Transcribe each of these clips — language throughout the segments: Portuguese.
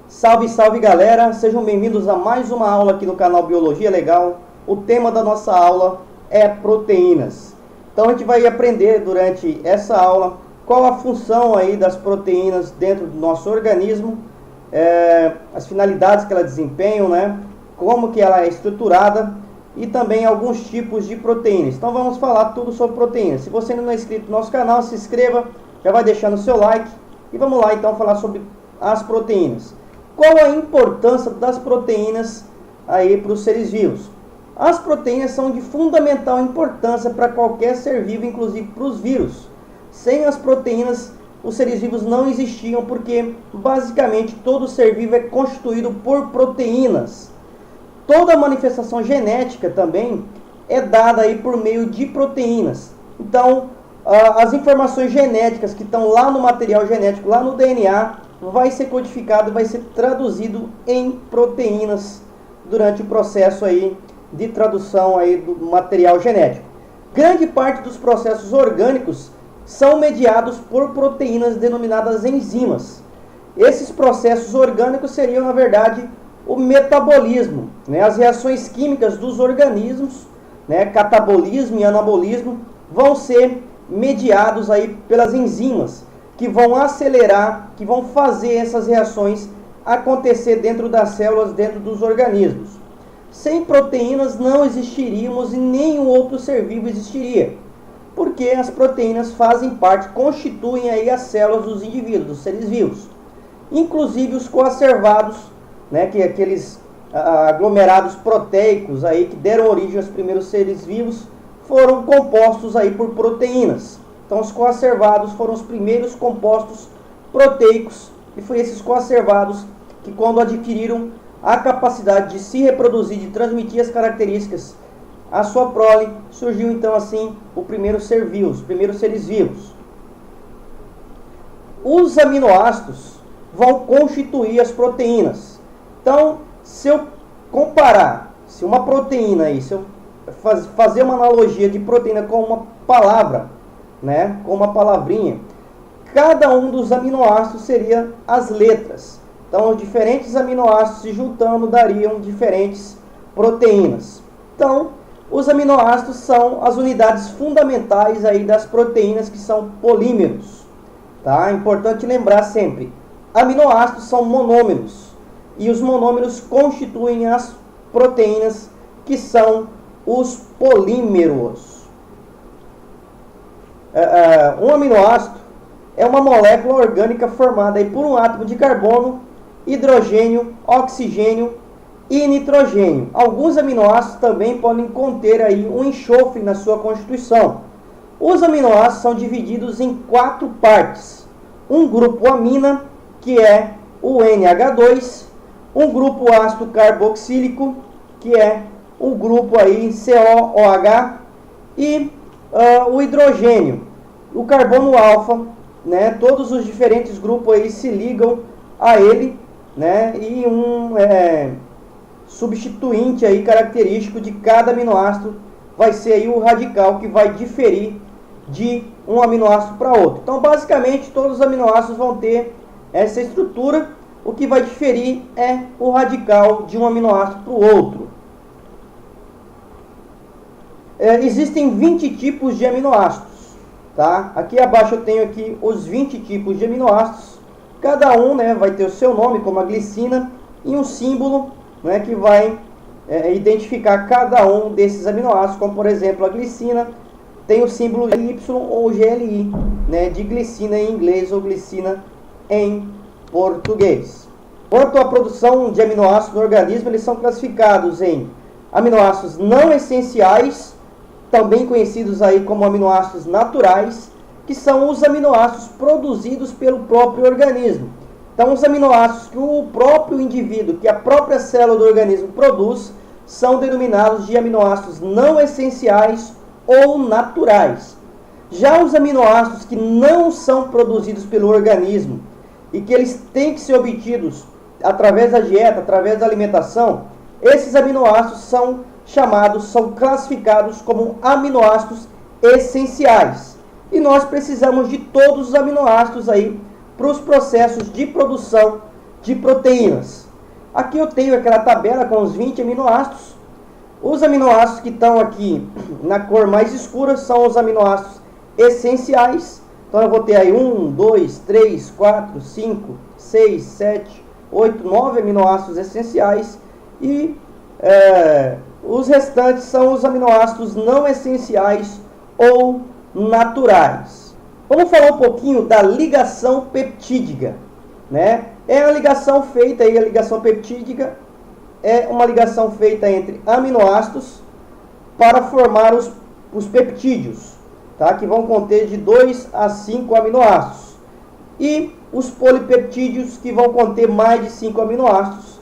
Salve, salve galera, sejam bem-vindos a mais uma aula aqui no canal Biologia Legal. O tema da nossa aula é proteínas. Então a gente vai aprender durante essa aula qual a função aí das proteínas dentro do nosso organismo, as finalidades que elas desempenham, né? Como que ela é estruturada e também alguns tipos de proteínas. Então vamos falar tudo sobre proteínas. Se você não é inscrito no nosso canal, se inscreva, já vai deixando o seu like e vamos lá então falar sobre as proteínas. Qual a importância das proteínas aí para os seres vivos? As proteínas são de fundamental importância para qualquer ser vivo, inclusive para os vírus. Sem as proteínas, os seres vivos não existiam, porque basicamente todo ser vivo é constituído por proteínas. Toda manifestação genética também é dada aí por meio de proteínas. Então, as informações genéticas que estão lá no material genético, lá no DNA, vai ser codificado, vai ser traduzido em proteínas durante o processo aí de tradução aí do material genético. Grande parte dos processos orgânicos são mediados por proteínas denominadas enzimas. Esses processos orgânicos seriam, na verdade, o metabolismo, né? As reações químicas dos organismos, né? Catabolismo e anabolismo, vão ser mediados aí pelas enzimas, que vão acelerar, que vão fazer essas reações acontecer dentro das células, dentro dos organismos. Sem proteínas não existiríamos e nenhum outro ser vivo existiria, porque as proteínas fazem parte, constituem aí as células dos indivíduos, dos seres vivos. Inclusive os coacervados, né, que aqueles aglomerados proteicos aí que deram origem aos primeiros seres vivos, foram compostos aí por proteínas. Então os coacervados foram os primeiros compostos proteicos, e foi esses coacervados que, quando adquiriram a capacidade de se reproduzir, de transmitir as características à sua prole, surgiu então assim o primeiro ser vivo, os primeiros seres vivos. Os aminoácidos vão constituir as proteínas. Então, se eu comparar, se uma proteína aí, se eu fazer uma analogia de proteína com uma palavra, né, com uma palavrinha, cada um dos aminoácidos seria as letras. Então, os diferentes aminoácidos se juntando dariam diferentes proteínas. Então, os aminoácidos são as unidades fundamentais aí das proteínas, que são polímeros. Tá? É importante lembrar sempre, aminoácidos são monômeros, e os monômeros constituem as proteínas, que são os polímeros. Um aminoácido é uma molécula orgânica formada aí por um átomo de carbono, hidrogênio, oxigênio e nitrogênio. Alguns aminoácidos também podem conter aí um enxofre na sua constituição. Os aminoácidos são divididos em 4 partes. Um grupo amina, que é o NH2, um grupo ácido carboxílico, que é o grupo aí COOH, e o hidrogênio, o carbono alfa, né? Todos os diferentes grupos aí se ligam a ele, né? E um substituinte aí característico de cada aminoácido vai ser aí o radical, que vai diferir de um aminoácido para outro. Então, basicamente, todos os aminoácidos vão ter essa estrutura. O que vai diferir é o radical de um aminoácido para o outro. Existem 20 tipos de aminoácidos, tá? Aqui abaixo eu tenho aqui os 20 tipos de aminoácidos. Cada um, né, vai ter o seu nome, como a glicina, e um símbolo, né, que vai identificar cada um desses aminoácidos, como por exemplo a glicina tem o símbolo Y ou GLI, né, de glicina em inglês ou glicina em português. Quanto à produção de aminoácidos no organismo, eles são classificados em aminoácidos não essenciais, também conhecidos aí como aminoácidos naturais, que são os aminoácidos produzidos pelo próprio organismo. Então, os aminoácidos que o próprio indivíduo, que a própria célula do organismo produz, são denominados de aminoácidos não essenciais ou naturais. Já os aminoácidos que não são produzidos pelo organismo e que eles têm que ser obtidos através da dieta, através da alimentação, esses aminoácidos são classificados como aminoácidos essenciais. E nós precisamos de todos os aminoácidos aí para os processos de produção de proteínas. Aqui eu tenho aquela tabela com os 20 aminoácidos. Os aminoácidos que estão aqui na cor mais escura são os aminoácidos essenciais. Então eu vou ter aí 1, 2, 3, 4, 5, 6, 7, 8, 9 aminoácidos essenciais. E os restantes são os aminoácidos não essenciais ou naturais. Vamos falar um pouquinho da ligação peptídica, né? É a ligação feita aí, a ligação peptídica é uma ligação feita entre aminoácidos para formar os peptídeos, tá? Que vão conter de 2 a 5 aminoácidos. E os polipeptídeos, que vão conter mais de 5 aminoácidos.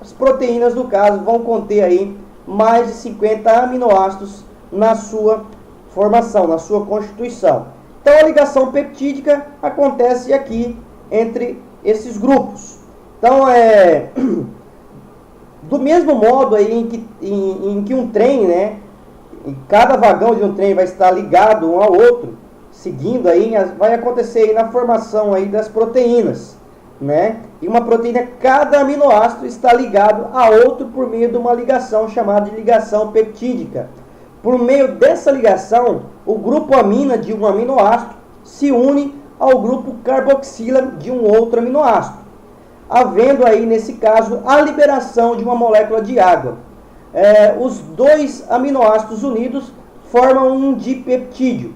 As proteínas, no caso, vão conter aí mais de 50 aminoácidos na sua formação, na sua constituição. Então a ligação peptídica acontece aqui entre esses grupos. Então do mesmo modo aí em que um trem, né, em cada vagão de um trem vai estar ligado um ao outro, seguindo aí, vai acontecer aí na formação aí das proteínas, né? E uma proteína, cada aminoácido está ligado a outro por meio de uma ligação chamada de ligação peptídica. Por meio dessa ligação, o grupo amina de um aminoácido se une ao grupo carboxila de um outro aminoácido, havendo aí, nesse caso, a liberação de uma molécula de água. Os dois aminoácidos unidos formam um dipeptídeo.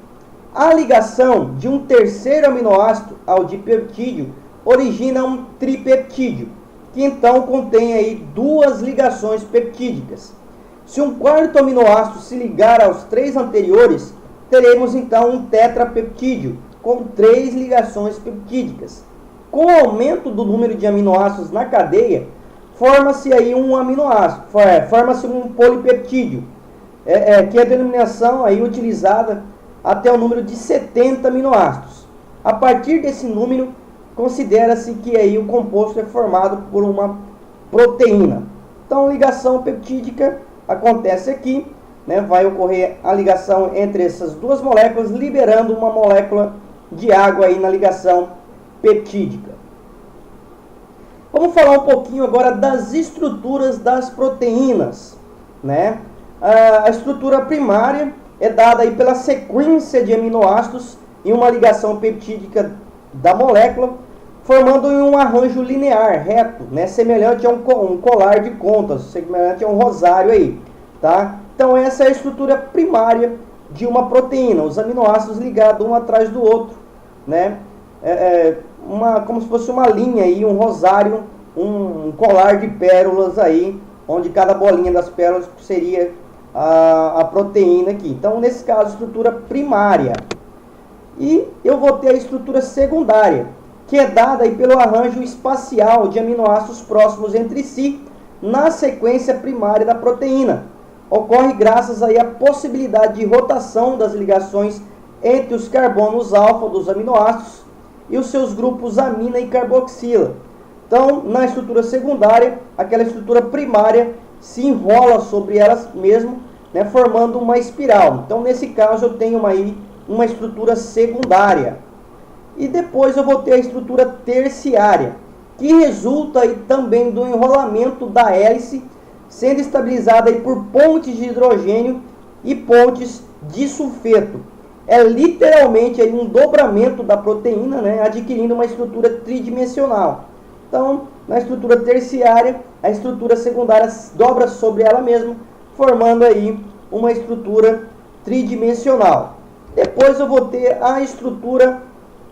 A ligação de um terceiro aminoácido ao dipeptídeo origina um tripeptídeo, que então contém aí duas ligações peptídicas. Se um quarto aminoácido se ligar aos três anteriores, teremos então um tetrapeptídeo, com 3 ligações peptídicas. Com o aumento do número de aminoácidos na cadeia, forma-se aí um aminoácido, forma-se um polipeptídeo, que é a denominação aí utilizada até o número de 70 aminoácidos. A partir desse número, considera-se que aí o composto é formado por uma proteína. Então, ligação peptídica acontece aqui, né? Vai ocorrer a ligação entre essas duas moléculas, liberando uma molécula de água aí na ligação peptídica. Vamos falar um pouquinho agora das estruturas das proteínas, né? A estrutura primária é dada aí pela sequência de aminoácidos em uma ligação peptídica da molécula, formando um arranjo linear, reto, né? Semelhante a um colar de contas, semelhante a um rosário aí, tá? Então essa é a estrutura primária de uma proteína, os aminoácidos ligados um atrás do outro, né? Como se fosse uma linha aí, um rosário, um colar de pérolas aí, onde cada bolinha das pérolas seria a proteína aqui. Então, nesse caso, estrutura primária. E eu vou ter a estrutura secundária, que é dada aí pelo arranjo espacial de aminoácidos próximos entre si, na sequência primária da proteína. Ocorre graças aí à possibilidade de rotação das ligações entre os carbonos alfa dos aminoácidos e os seus grupos amina e carboxila. Então, na estrutura secundária, aquela estrutura primária se enrola sobre elas mesmo, né, formando uma espiral. Então, nesse caso, eu tenho aí uma estrutura secundária. E depois eu vou ter a estrutura terciária, que resulta aí também do enrolamento da hélice, sendo estabilizada aí por pontes de hidrogênio e pontes de sulfeto. É literalmente aí um dobramento da proteína, né, adquirindo uma estrutura tridimensional. Então, na estrutura terciária, a estrutura secundária dobra sobre ela mesma, formando aí uma estrutura tridimensional. Depois eu vou ter a estrutura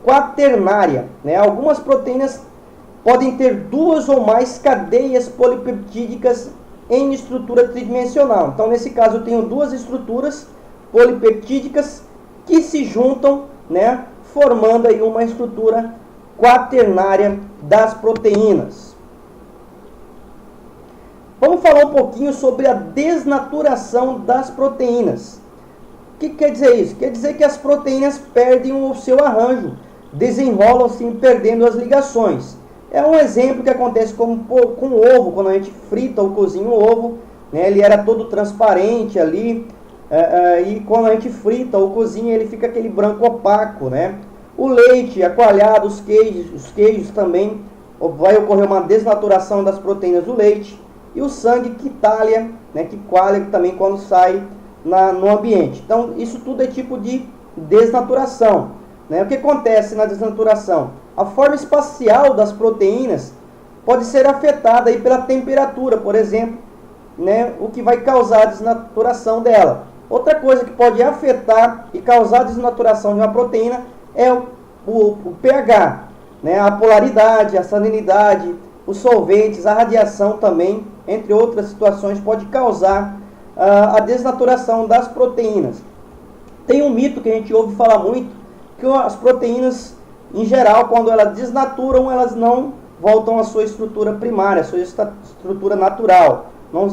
quaternária, né? Algumas proteínas podem ter duas ou mais cadeias polipeptídicas em estrutura tridimensional. Então, nesse caso, eu tenho duas estruturas polipeptídicas que se juntam, né, formando aí uma estrutura quaternária das proteínas. Vamos falar um pouquinho sobre a desnaturação das proteínas. O que quer dizer isso? Quer dizer que as proteínas perdem o seu arranjo, desenrolam-se perdendo as ligações. É um exemplo que acontece com o ovo, quando a gente frita ou cozinha o ovo, né, ele era todo transparente ali, e quando a gente frita ou cozinha, ele fica aquele branco opaco, né? O leite, a coalhada, os queijos também vai ocorrer uma desnaturação das proteínas do leite, e o sangue que talha, né, que coalha também quando sai no ambiente. Então, isso tudo é tipo de desnaturação, né? O que acontece na desnaturação? A forma espacial das proteínas pode ser afetada aí pela temperatura, por exemplo, né, o que vai causar a desnaturação dela. Outra coisa que pode afetar e causar a desnaturação de uma proteína é o pH, né, a polaridade, a salinidade, os solventes, a radiação também, entre outras situações, pode causar a desnaturação das proteínas. Tem um mito que a gente ouve falar muito, que as proteínas, em geral, quando elas desnaturam, elas não voltam à sua estrutura primária, à sua estrutura natural, não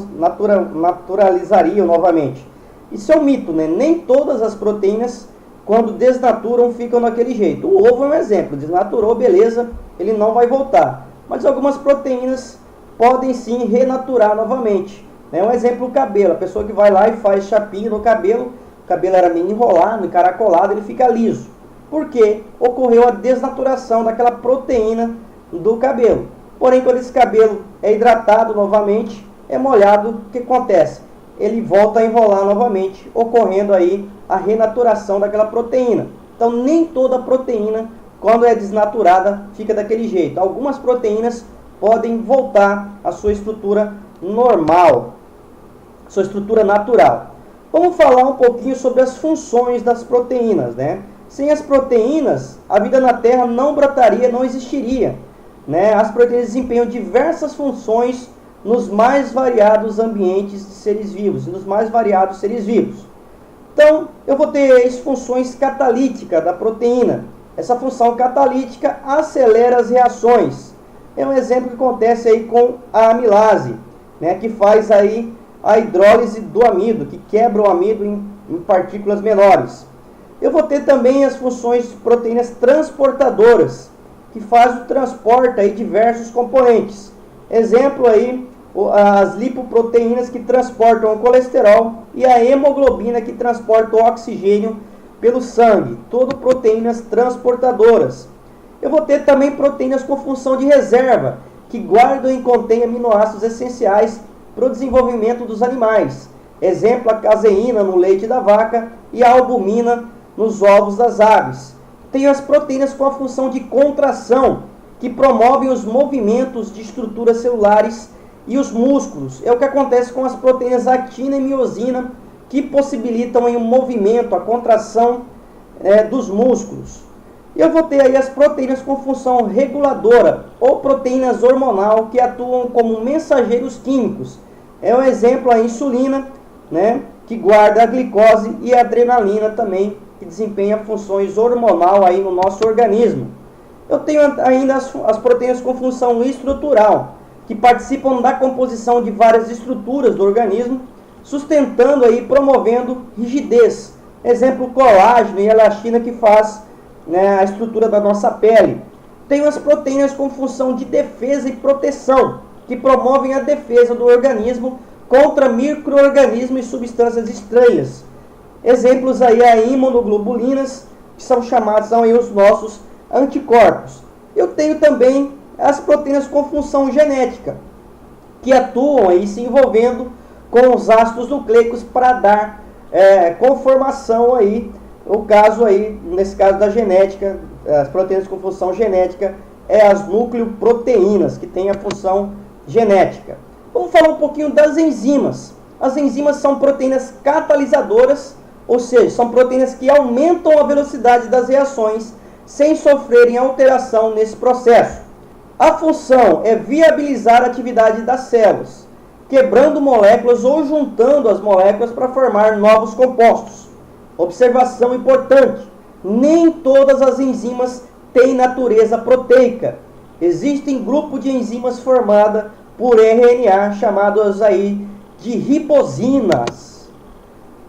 naturalizariam novamente. Isso é um mito, né? Nem todas as proteínas, quando desnaturam, ficam daquele jeito. O ovo é um exemplo, desnaturou, beleza, ele não vai voltar. Mas algumas proteínas podem sim renaturar novamente. Um exemplo, o cabelo. A pessoa que vai lá e faz chapinha no cabelo, o cabelo era meio enrolado, encaracolado, ele fica liso. Por quê? Ocorreu a desnaturação daquela proteína do cabelo. Porém, quando esse cabelo é hidratado novamente, é molhado, o que acontece? Ele volta a enrolar novamente, ocorrendo aí a renaturação daquela proteína. Então, nem toda proteína, quando é desnaturada, fica daquele jeito. Algumas proteínas podem voltar à sua estrutura normal, sua estrutura natural. Vamos falar um pouquinho sobre as funções das proteínas, né? Sem as proteínas, a vida na Terra não brotaria, não existiria, né? As proteínas desempenham diversas funções nos mais variados ambientes de seres vivos, nos mais variados seres vivos. Então, eu vou ter as funções catalíticas da proteína. Essa função catalítica acelera as reações. É um exemplo que acontece aí com a amilase, né, que faz aí a hidrólise do amido, que quebra o amido em partículas menores. Eu vou ter também as funções de proteínas transportadoras, que faz o transporte aí diversos componentes. Exemplo aí, as lipoproteínas que transportam o colesterol e a hemoglobina que transporta o oxigênio pelo sangue. Tudo proteínas transportadoras. Eu vou ter também proteínas com função de reserva, que guardam e contêm aminoácidos essenciais para o desenvolvimento dos animais. Exemplo, a caseína no leite da vaca e a albumina nos ovos das aves. Tem as proteínas com a função de contração, que promovem os movimentos de estruturas celulares e os músculos. É o que acontece com as proteínas actina e miosina, que possibilitam aí, o movimento, a contração dos músculos. Eu vou ter aí as proteínas com função reguladora, ou proteínas hormonal, que atuam como mensageiros químicos. É um exemplo a insulina, né, que guarda a glicose, e a adrenalina também, que desempenha funções hormonal aí no nosso organismo. Eu tenho ainda as proteínas com função estrutural, que participam da composição de várias estruturas do organismo, sustentando aí, promovendo rigidez. Exemplo, colágeno e elastina, que faz, né, a estrutura da nossa pele. Tenho as proteínas com função de defesa e proteção, que promovem a defesa do organismo contra micro-organismos e substâncias estranhas. Exemplos aí, a imunoglobulinas, que são chamados aí os nossos anticorpos. Eu tenho também as proteínas com função genética, que atuam aí se envolvendo com os ácidos nucleicos para dar conformação aí, o caso aí, nesse caso da genética, as proteínas com função genética é as nucleoproteínas, que têm a função genética. Vamos falar um pouquinho das enzimas. As enzimas são proteínas catalisadoras, ou seja, são proteínas que aumentam a velocidade das reações sem sofrerem alteração nesse processo. A função é viabilizar a atividade das células, quebrando moléculas ou juntando as moléculas para formar novos compostos. Observação importante: nem todas as enzimas têm natureza proteica. Existem grupos de enzimas formadas por RNA, chamados aí de ribosinas.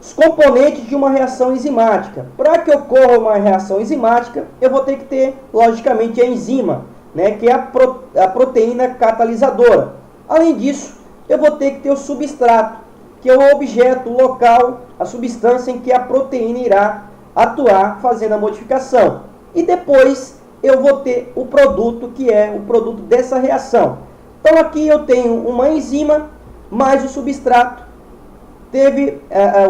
Os componentes de uma reação enzimática. Para que ocorra uma reação enzimática, eu vou ter que ter, logicamente, a enzima, né, que é a proteína catalisadora. Além disso, eu vou ter que ter o substrato, que é o objeto, o local, a substância em que a proteína irá atuar fazendo a modificação. E depois eu vou ter o produto que é o produto dessa reação. Então aqui eu tenho uma enzima mais o substrato.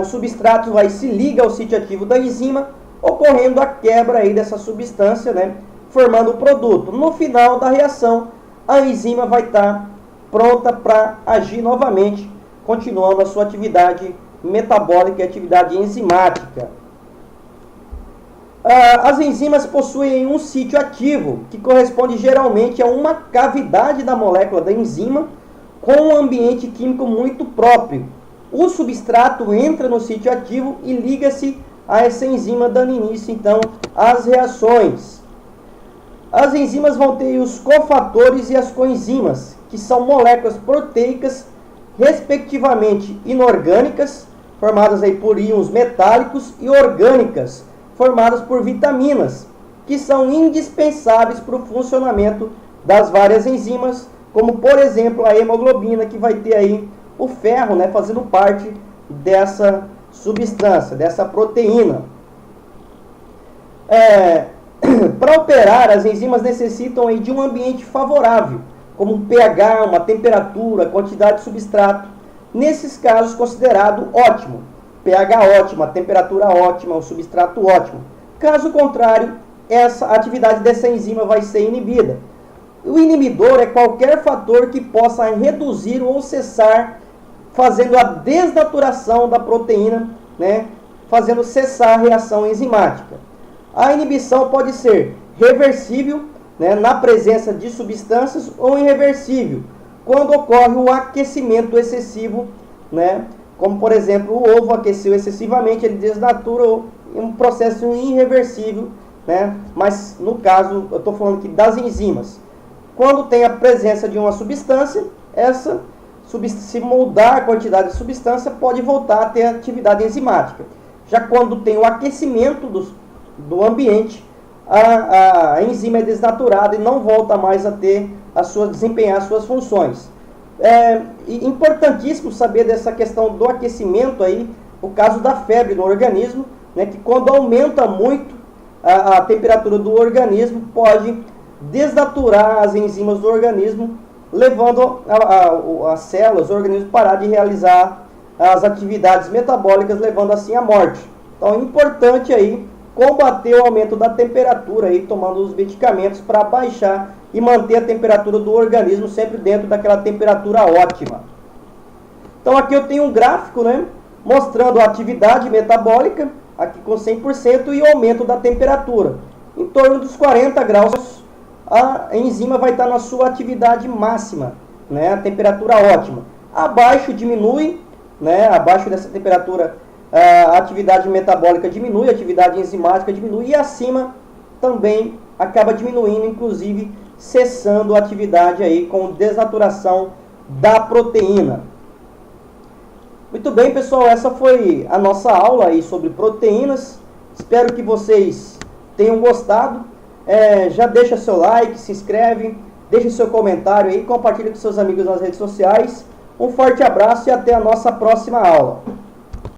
O substrato se liga ao sítio ativo da enzima, ocorrendo a quebra aí dessa substância, né, formando o produto. No final da reação, a enzima vai estar pronta para agir novamente, continuando a sua atividade metabólica e atividade enzimática. As enzimas possuem um sítio ativo, que corresponde geralmente a uma cavidade da molécula da enzima, com um ambiente químico muito próprio. O substrato entra no sítio ativo e liga-se a essa enzima, dando início, então, às reações. As enzimas vão ter os cofatores e as coenzimas, que são moléculas proteicas, respectivamente inorgânicas, formadas aí por íons metálicos, e orgânicas, formadas por vitaminas, que são indispensáveis para o funcionamento das várias enzimas, como, por exemplo, a hemoglobina, que vai ter aí o ferro, né, fazendo parte dessa substância, dessa proteína. Para operar, as enzimas necessitam aí de um ambiente favorável, como um pH, uma temperatura, quantidade de substrato. Nesses casos, considerado ótimo. pH ótimo, a temperatura ótima, o substrato ótimo. Caso contrário, a atividade dessa enzima vai ser inibida. O inibidor é qualquer fator que possa reduzir ou cessar, fazendo a desnaturação da proteína, né, fazendo cessar a reação enzimática. A inibição pode ser reversível, né, na presença de substâncias, ou irreversível, quando ocorre o aquecimento excessivo, né, como por exemplo o ovo aqueceu excessivamente, ele desnatura, um processo irreversível, né, mas no caso eu estou falando aqui das enzimas. Quando tem a presença de uma substância, se mudar a quantidade de substância, pode voltar a ter atividade enzimática. Já quando tem o aquecimento do ambiente, a enzima é desnaturada e não volta mais a desempenhar suas funções. É importantíssimo saber dessa questão do aquecimento aí, o caso da febre no organismo, né, que quando aumenta muito a temperatura do organismo, pode desnaturar as enzimas do organismo, levando as células, o organismo parar de realizar as atividades metabólicas, levando assim à morte. Então é importante aí combater o aumento da temperatura aí, tomando os medicamentos para baixar e manter a temperatura do organismo sempre dentro daquela temperatura ótima. Então aqui eu tenho um gráfico, né, mostrando a atividade metabólica, aqui com 100%, e o aumento da temperatura. Em torno dos 40 graus, a enzima vai estar na sua atividade máxima, né, a temperatura ótima. Abaixo diminui, né, abaixo dessa temperatura a atividade metabólica diminui, a atividade enzimática diminui, e acima também acaba diminuindo, inclusive cessando a atividade aí com desnaturação da proteína. Muito bem, pessoal, essa foi a nossa aula aí sobre proteínas. Espero que vocês tenham gostado. Já deixa seu like, se inscreve, deixa seu comentário aí, compartilha com seus amigos nas redes sociais. Um forte abraço e até a nossa próxima aula.